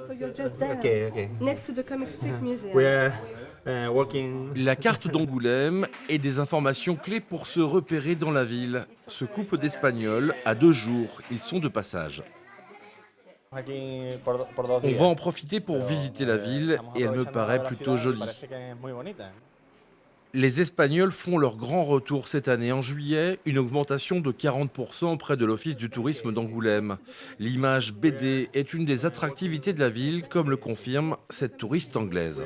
So you're just there, Okay. next to the Comic Street Museum. We are working. La carte d'Angoulême et des informations clés pour se repérer dans la ville. Ce couple d'Espagnols a 2 jours, ils sont de passage. On va en profiter pour visiter la ville et elle me paraît plutôt jolie. Les Espagnols font leur grand retour cette année en juillet, une augmentation de 40% auprès de l'Office du tourisme d'Angoulême. L'image BD est une des attractivités de la ville, comme le confirme cette touriste anglaise.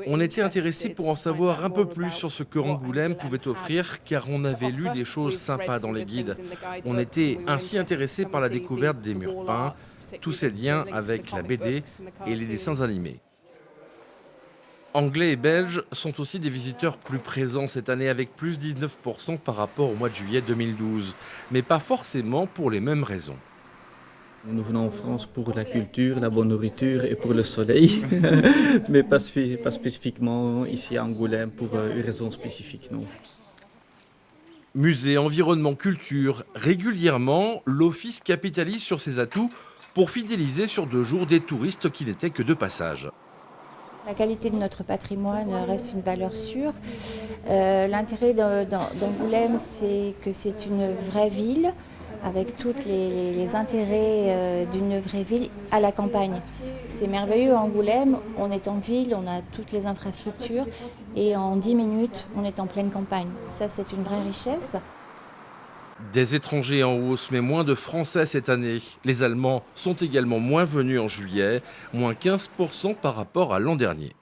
On était intéressés pour en savoir un peu plus sur ce que Angoulême pouvait offrir, car on avait lu des choses sympas dans les guides. On était ainsi intéressés par la découverte des murs peints, tous ces liens avec la BD et les dessins animés. Anglais et Belges sont aussi des visiteurs plus présents cette année, avec plus 19% par rapport au mois de juillet 2012, mais pas forcément pour les mêmes raisons. Nous venons en France pour la culture, la bonne nourriture et pour le soleil, mais pas spécifiquement ici à Angoulême pour une raison spécifique, non. Musée, environnement, culture, régulièrement, l'Office capitalise sur ses atouts pour fidéliser sur 2 jours des touristes qui n'étaient que de passage. La qualité de notre patrimoine reste une valeur sûre. L'intérêt d'Angoulême, c'est que c'est une vraie ville, avec tous les intérêts d'une vraie ville à la campagne. C'est merveilleux à Angoulême, on est en ville, on a toutes les infrastructures et en 10 minutes, on est en pleine campagne. Ça, c'est une vraie richesse. Des étrangers en hausse, mais moins de Français cette année. Les Allemands sont également moins venus en juillet, moins 15% par rapport à l'an dernier.